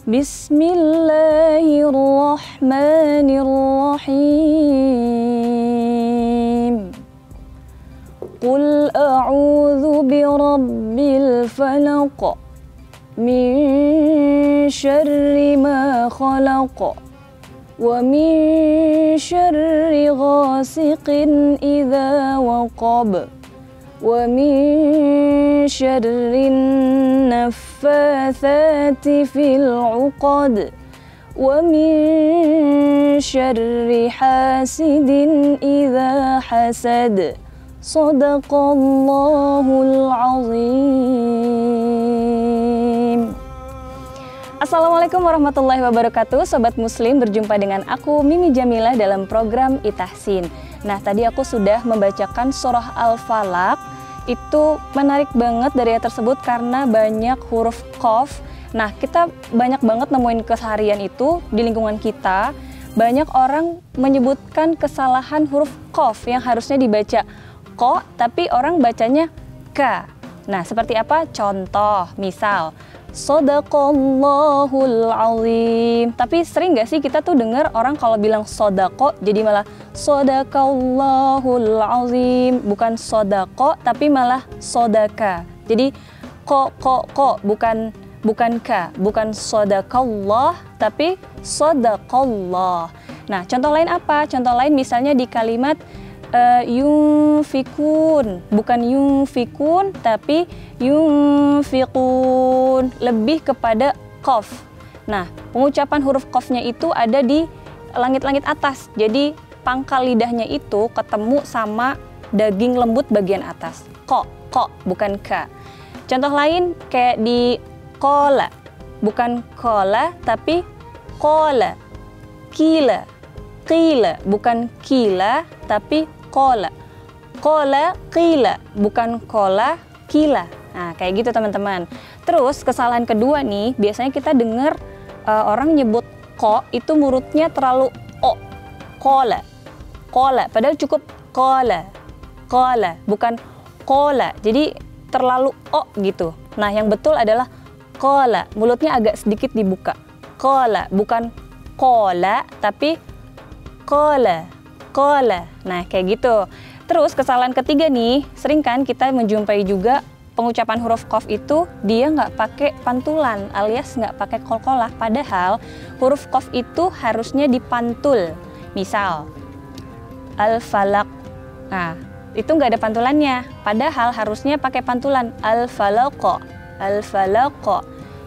Bismillahirrahmanirrahim. Qul a'udzu birabbil falaq min syarri ma khalaq wa min syarri ghasiqin idza waqab wa min syarrin naffatsati fil 'uqad wa min syarri hasidin idza hasad. Shadaqallahul azim. Assalamualaikum warahmatullahi wabarakatuh. Sobat Muslim, berjumpa dengan aku Mimi Jamilah dalam program Itahsin. Nah, tadi aku sudah membacakan surah Al-Falaq. Itu menarik banget dari ayat tersebut karena banyak huruf qaf. Nah, kita banyak banget nemuin keseharian itu di lingkungan kita. Banyak orang menyebutkan kesalahan huruf qaf yang harusnya dibaca ko, tapi orang bacanya ka. Nah, seperti apa? Contoh, misal Shadaqallahul azim. Tapi sering gak sih kita tuh dengar orang kalau bilang sodako jadi malah Shadaqallahul azim, bukan sodako tapi malah sodaka. Jadi ko bukan ka, bukan sodakallah tapi sodakallah. Nah, contoh lain apa? Contoh lain misalnya di kalimat yunfikun, bukan yunfikun tapi yunfikun, lebih kepada qaf. Nah, pengucapan huruf qafnya itu ada di langit-langit atas, jadi pangkal lidahnya itu ketemu sama daging lembut bagian atas. Ko, bukan ka. Contoh lain kayak di kola, bukan kola tapi kola. Kila, bukan kila tapi kola. Kola, kila, bukan kola, kila. Nah, kayak gitu teman-teman. Terus kesalahan kedua nih, biasanya kita dengar orang nyebut ko itu murutnya terlalu o. Kola, padahal cukup kola, bukan kola. Jadi terlalu o gitu. Nah, yang betul adalah kola, mulutnya agak sedikit dibuka. Kola, bukan kola tapi kola. Nah, kayak gitu. Terus kesalahan ketiga nih, sering kan kita menjumpai juga pengucapan huruf qaf itu dia nggak pakai pantulan alias nggak pakai qalqalah, padahal huruf qaf itu harusnya dipantul. Misal al-falaq. Nah, itu nggak ada pantulannya, padahal harusnya pakai pantulan al-falaq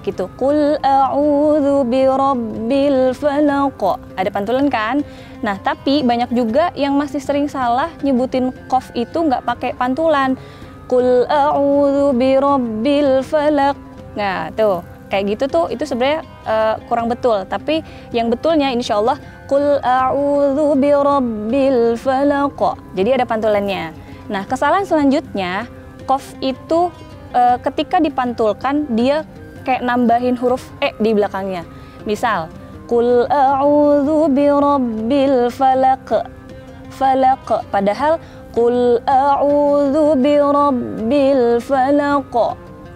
gitu. Qul a'udzu birabbil falaq. Ada pantulan kan? Nah, tapi banyak juga yang masih sering salah nyebutin qaf itu nggak pakai pantulan. Qul a'udzu birabbil falaq. Nah, tuh kayak gitu tuh itu sebenarnya kurang betul. Tapi yang betulnya insyaallah qul a'udzu birabbil falaq. Jadi ada pantulannya. Nah, kesalahan selanjutnya qaf itu ketika dipantulkan dia kayak nambahin huruf e di belakangnya. Misal, qul a'udzu birabbil falaq. Padahal qul a'udzu birabbil falaq.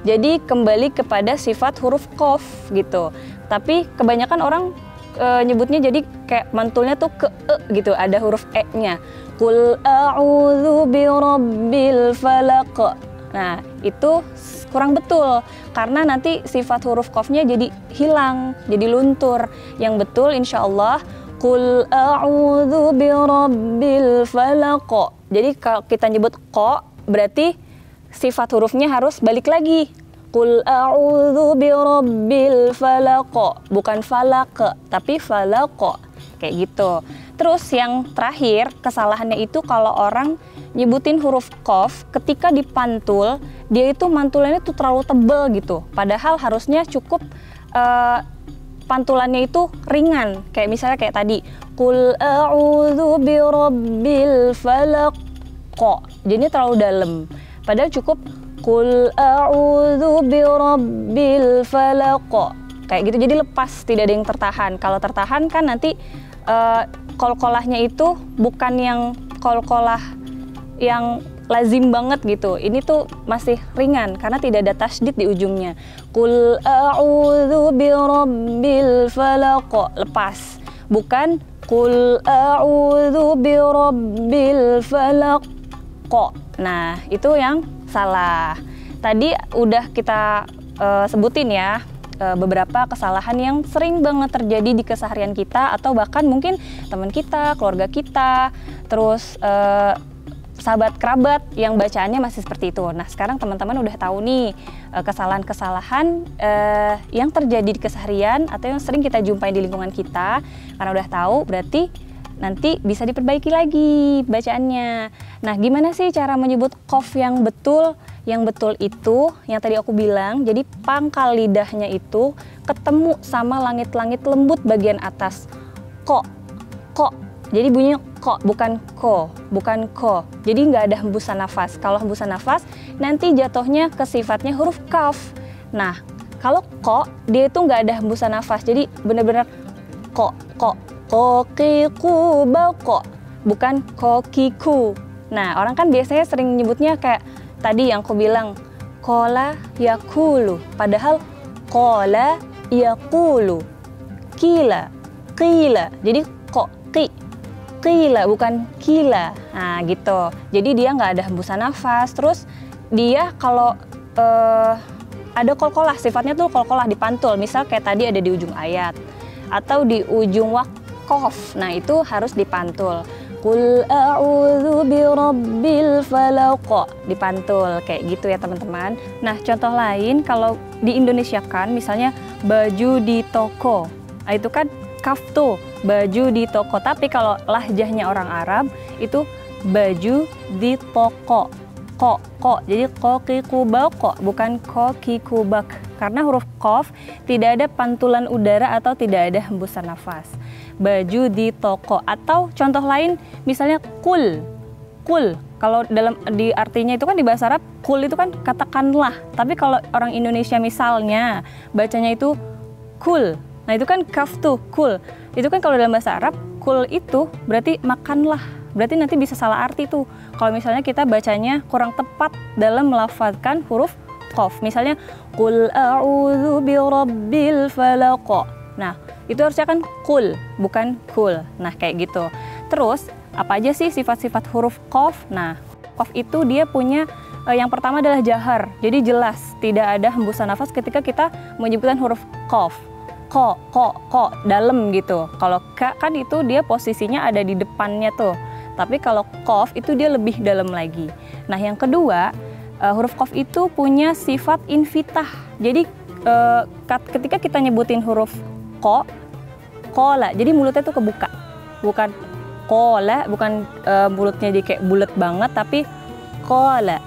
Jadi kembali kepada sifat huruf qaf gitu. Tapi kebanyakan orang nyebutnya jadi kayak mantulnya tuh ke e gitu, ada huruf e-nya. Qul a'udzu birabbil falaq. Nah, itu kurang betul karena nanti sifat huruf qafnya jadi hilang, jadi luntur. Yang betul insyaallah qul a'udzu birabbil falaq. Jadi kalau kita nyebut ko berarti sifat hurufnya harus balik lagi. Qul a'udzu birabbil falaq, bukan falaq tapi falaq. Kayak gitu. Terus yang terakhir, kesalahannya itu kalau orang nyebutin huruf qaf ketika dipantul, dia itu mantulannya tuh terlalu tebal gitu. Padahal harusnya cukup pantulannya itu ringan. Kayak misalnya kayak tadi, qul a'udzu birabbil falaq. Jadi terlalu dalam. Padahal cukup qul a'udzu birabbil falaq. Kayak gitu, jadi lepas, tidak ada yang tertahan. Kalau tertahan kan nanti qalqalahnya itu bukan yang qalqalah yang lazim banget gitu. Ini tuh masih ringan karena tidak ada tasydid di ujungnya. Qul a'udzu birabbil falaq, lepas. Bukan Qul a'udzu birabbil falaq. Nah, itu yang salah. Tadi udah kita sebutin ya beberapa kesalahan yang sering banget terjadi di keseharian kita, atau bahkan mungkin teman kita, keluarga kita, terus sahabat kerabat yang bacaannya masih seperti itu. Nah, sekarang teman-teman udah tahu nih kesalahan-kesalahan yang terjadi di keseharian atau yang sering kita jumpai di lingkungan kita. Karena udah tahu, berarti nanti bisa diperbaiki lagi bacaannya. Nah, gimana sih cara menyebut qaf yang betul? Yang betul itu, yang tadi aku bilang, jadi pangkal lidahnya itu ketemu sama langit-langit lembut bagian atas. Ko. Jadi bunyinya ko, bukan ko, bukan ko. Jadi nggak ada hembusan nafas. Kalau hembusan nafas, nanti jatuhnya ke sifatnya huruf kaf. Nah, kalau ko, dia itu nggak ada hembusan nafas. Jadi benar-benar ko. Kokiku bako, bukan kokiku. Nah, orang kan biasanya sering nyebutnya kayak tadi yang aku bilang, kola yakulu. Padahal kola yakulu. Kila. Jadi qila, bukan kila. Nah, gitu. Jadi dia nggak ada hembusan nafas. Terus dia kalau ada kolkolah, sifatnya tuh kolkolah dipantul. Misal kayak tadi ada di ujung ayat atau di ujung waqaf. Nah, itu harus dipantul. Qul a'udzu birabbil falaq, dipantul kayak gitu ya teman-teman. Nah, contoh lain kalau di Indonesia kan misalnya baju di toko. Nah, itu kan kaf tuh, baju di toko. Tapi kalau lahjahnya orang Arab itu baju di toko. Ko. Jadi kokikubak, bukan kokikubak. Karena huruf qaf tidak ada pantulan udara atau tidak ada hembusan nafas. Baju di toko. Atau contoh lain misalnya kul. Kalau dalam di artinya itu kan di bahasa Arab kul itu kan katakanlah. Tapi kalau orang Indonesia misalnya bacanya itu kul. Nah, itu kan kaf tuh, kul. Itu kan kalau dalam bahasa Arab kul itu berarti makanlah. Berarti nanti bisa salah arti tuh. Kalau misalnya kita bacanya kurang tepat dalam melafazkan huruf qaf. Misalnya qul a'udzu birabbil falaq. Nah, itu harusnya kan kul, bukan kul. Nah, kayak gitu. Terus, apa aja sih sifat-sifat huruf qaf? Nah, qaf itu dia punya yang pertama adalah jahar. Jadi jelas, tidak ada hembusan nafas ketika kita menyebutkan huruf qaf. Ko, dalam gitu. Kalau ka kan itu dia posisinya ada di depannya tuh. Tapi kalau qaf itu dia lebih dalam lagi. Nah, yang kedua, huruf qaf itu punya sifat infitah. Jadi ketika kita nyebutin huruf kola, jadi mulutnya tuh kebuka. Bukan kola, bukan mulutnya jadi kayak bulat banget, tapi kola.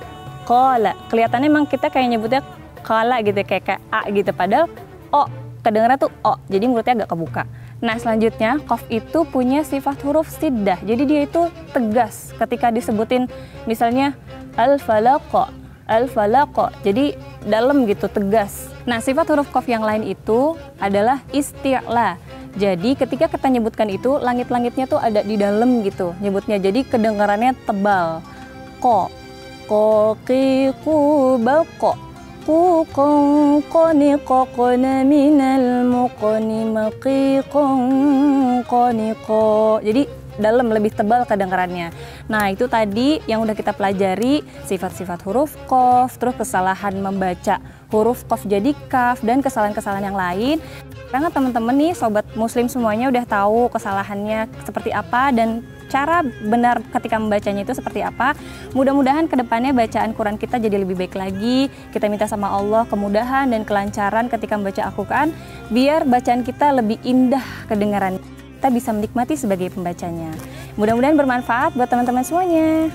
Kelihatannya emang kita kayak nyebutnya kala gitu, kayak a gitu. Padahal kedengeran tuh jadi mulutnya agak kebuka. Nah, selanjutnya qaf itu punya sifat huruf siddah. Jadi dia itu tegas ketika disebutin misalnya al-falaq. Jadi dalam gitu, tegas. Nah, sifat huruf qaf yang lain itu adalah isti'la. Jadi ketika kita nyebutkan itu langit-langitnya tuh ada di dalam gitu nyebutnya. Jadi kedengarannya tebal. Kokiku bako. Jadi dalam, lebih tebal kedengarannya. Nah, itu tadi yang udah kita pelajari sifat-sifat huruf qaf, terus kesalahan membaca huruf qaf jadi kaf, dan kesalahan-kesalahan yang lain. Karena teman-teman nih sobat muslim semuanya udah tahu kesalahannya seperti apa dan cara benar ketika membacanya itu seperti apa. Mudah-mudahan kedepannya bacaan Quran kita jadi lebih baik lagi. Kita minta sama Allah kemudahan dan kelancaran ketika membaca Al-Quran, biar bacaan kita lebih indah kedengaran. Kita bisa menikmati sebagai pembacanya. Mudah-mudahan bermanfaat buat teman-teman semuanya.